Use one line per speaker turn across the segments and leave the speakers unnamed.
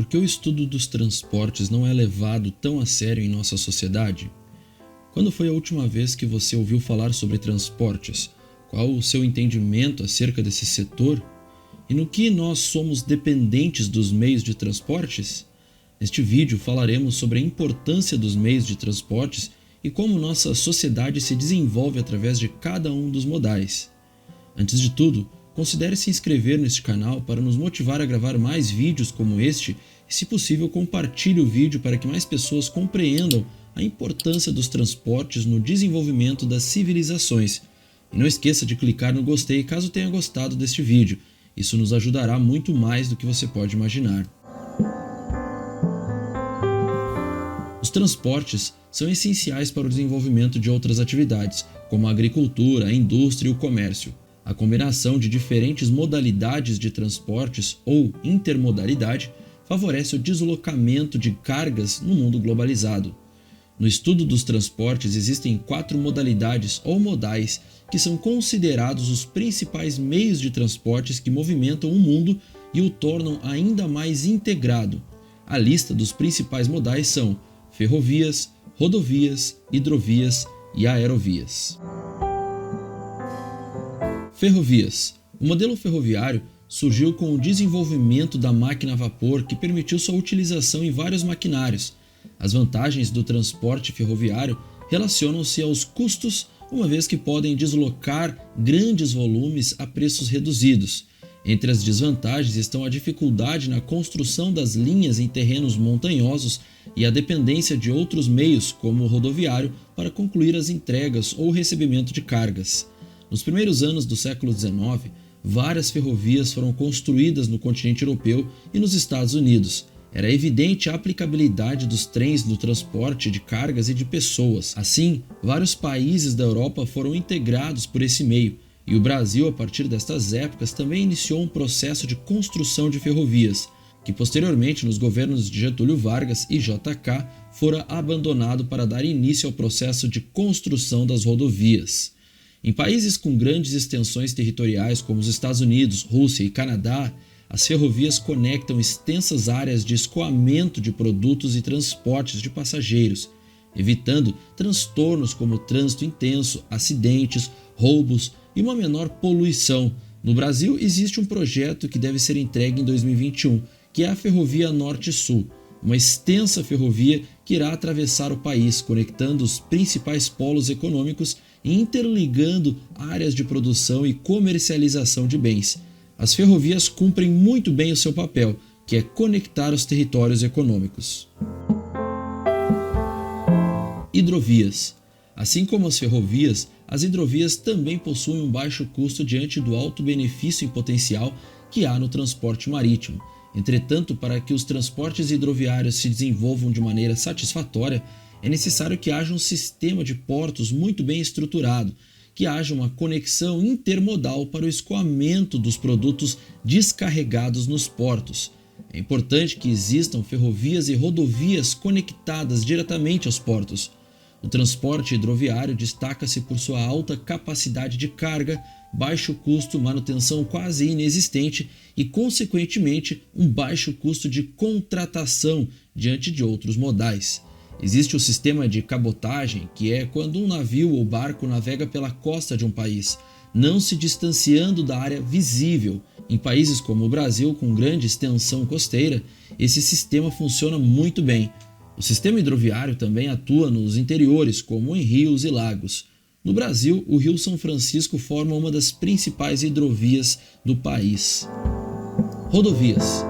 por que o estudo dos transportes não é levado tão a sério em nossa sociedade? Quando foi a última vez que você ouviu falar sobre transportes? Qual o seu entendimento acerca desse setor? E no que nós somos dependentes dos meios de transportes? Neste vídeo falaremos sobre a importância dos meios de transportes e como nossa sociedade se desenvolve através de cada um dos modais. Antes de tudo, considere se inscrever neste canal para nos motivar a gravar mais vídeos como este e, se possível, compartilhe o vídeo para que mais pessoas compreendam a importância dos transportes no desenvolvimento das civilizações. E não esqueça de clicar no gostei caso tenha gostado deste vídeo. Isso nos ajudará muito mais do que você pode imaginar. Os transportes são essenciais para o desenvolvimento de outras atividades, como a agricultura, a indústria e o comércio. A combinação de diferentes modalidades de transportes ou intermodalidade favorece o deslocamento de cargas no mundo globalizado. No estudo dos transportes existem 4 modalidades ou modais que são considerados os principais meios de transportes que movimentam o mundo e o tornam ainda mais integrado. A lista dos principais modais são ferrovias, rodovias, hidrovias e aerovias. Ferrovias. O modelo ferroviário surgiu com o desenvolvimento da máquina a vapor que permitiu sua utilização em vários maquinários. As vantagens do transporte ferroviário relacionam-se aos custos, uma vez que podem deslocar grandes volumes a preços reduzidos. Entre as desvantagens estão a dificuldade na construção das linhas em terrenos montanhosos e a dependência de outros meios, como o rodoviário, para concluir as entregas ou recebimento de cargas. Nos primeiros anos do século XIX, várias ferrovias foram construídas no continente europeu e nos Estados Unidos. Era evidente a aplicabilidade dos trens no transporte de cargas e de pessoas. Assim, vários países da Europa foram integrados por esse meio, e o Brasil, a partir destas épocas, também iniciou um processo de construção de ferrovias, que posteriormente, nos governos de Getúlio Vargas e JK, fora abandonado para dar início ao processo de construção das rodovias. Em países com grandes extensões territoriais como os Estados Unidos, Rússia e Canadá, as ferrovias conectam extensas áreas de escoamento de produtos e transportes de passageiros, evitando transtornos como trânsito intenso, acidentes, roubos e uma menor poluição. No Brasil, existe um projeto que deve ser entregue em 2021, que é a Ferrovia Norte-Sul, uma extensa ferrovia que irá atravessar o país, conectando os principais polos econômicos e interligando áreas de produção e comercialização de bens. As ferrovias cumprem muito bem o seu papel, que é conectar os territórios econômicos. Hidrovias. Assim como as ferrovias, as hidrovias também possuem um baixo custo diante do alto benefício em potencial que há no transporte marítimo. Entretanto, para que os transportes hidroviários se desenvolvam de maneira satisfatória, é necessário que haja um sistema de portos muito bem estruturado, que haja uma conexão intermodal para o escoamento dos produtos descarregados nos portos. É importante que existam ferrovias e rodovias conectadas diretamente aos portos. O transporte hidroviário destaca-se por sua alta capacidade de carga, baixo custo, manutenção quase inexistente e, consequentemente, um baixo custo de contratação diante de outros modais. Existe o sistema de cabotagem, que é quando um navio ou barco navega pela costa de um país, não se distanciando da área visível. Em países como o Brasil, com grande extensão costeira, esse sistema funciona muito bem. O sistema hidroviário também atua nos interiores, como em rios e lagos. No Brasil, o Rio São Francisco forma uma das principais hidrovias do país. Rodovias.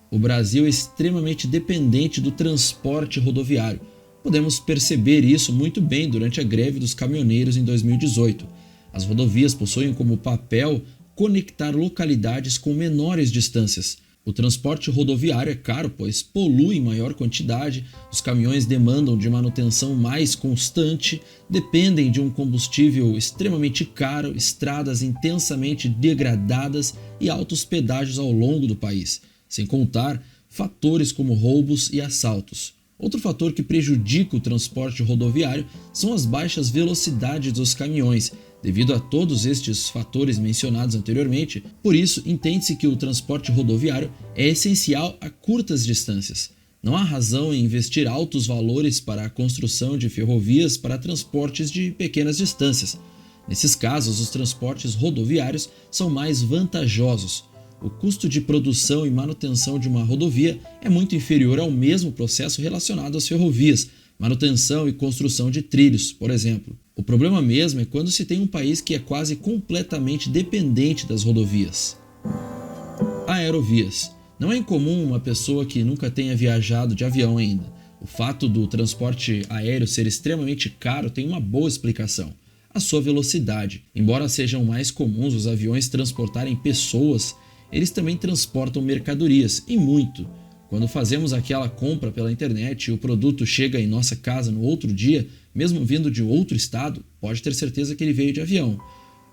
O Brasil é extremamente dependente do transporte rodoviário. Podemos perceber isso muito bem durante a greve dos caminhoneiros em 2018. As rodovias possuem como papel conectar localidades com menores distâncias. O transporte rodoviário é caro, pois polui em maior quantidade, os caminhões demandam de manutenção mais constante, dependem de um combustível extremamente caro, estradas intensamente degradadas e altos pedágios ao longo do país, sem contar fatores como roubos e assaltos. Outro fator que prejudica o transporte rodoviário são as baixas velocidades dos caminhões, Devido a todos estes fatores mencionados anteriormente, por isso entende-se que o transporte rodoviário é essencial a curtas distâncias. Não há razão em investir altos valores para a construção de ferrovias para transportes de pequenas distâncias. Nesses casos, os transportes rodoviários são mais vantajosos. O custo de produção e manutenção de uma rodovia é muito inferior ao mesmo processo relacionado às ferrovias, manutenção e construção de trilhos, por exemplo. O problema mesmo é quando se tem um país que é quase completamente dependente das rodovias. Aerovias. Não é incomum uma pessoa que nunca tenha viajado de avião ainda. O fato do transporte aéreo ser extremamente caro tem uma boa explicação: a sua velocidade. Embora sejam mais comuns os aviões transportarem pessoas, eles também transportam mercadorias, e muito. Quando fazemos aquela compra pela internet e o produto chega em nossa casa no outro dia, mesmo vindo de outro estado, pode ter certeza que ele veio de avião.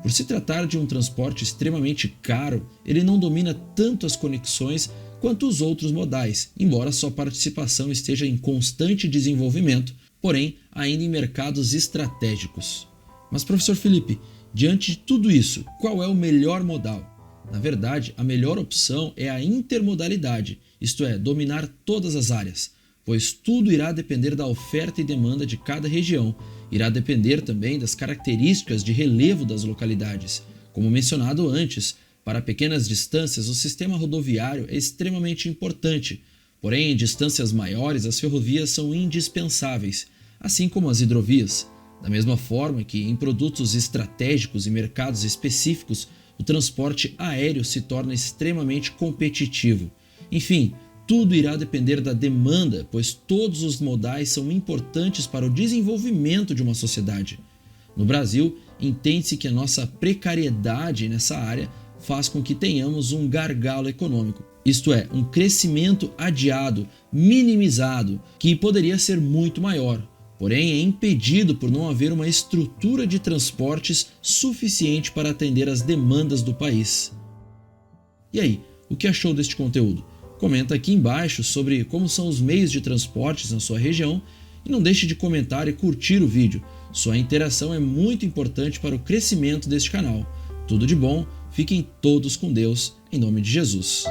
Por se tratar de um transporte extremamente caro, ele não domina tanto as conexões quanto os outros modais, embora sua participação esteja em constante desenvolvimento, porém ainda em mercados estratégicos. Mas, professor Felipe, diante de tudo isso, qual é o melhor modal? Na verdade, a melhor opção é a intermodalidade, isto é, dominar todas as áreas, pois tudo irá depender da oferta e demanda de cada região, irá depender também das características de relevo das localidades. Como mencionado antes, para pequenas distâncias o sistema rodoviário é extremamente importante, porém em distâncias maiores as ferrovias são indispensáveis, assim como as hidrovias. Da mesma forma que em produtos estratégicos e mercados específicos, o transporte aéreo se torna extremamente competitivo. Enfim, tudo irá depender da demanda, pois todos os modais são importantes para o desenvolvimento de uma sociedade. No Brasil, entende-se que a nossa precariedade nessa área faz com que tenhamos um gargalo econômico, isto é, um crescimento adiado, minimizado, que poderia ser muito maior. Porém, é impedido por não haver uma estrutura de transportes suficiente para atender às demandas do país. E aí, o que achou deste conteúdo? Comenta aqui embaixo sobre como são os meios de transportes na sua região e não deixe de comentar e curtir o vídeo. Sua interação é muito importante para o crescimento deste canal. Tudo de bom, fiquem todos com Deus, em nome de Jesus.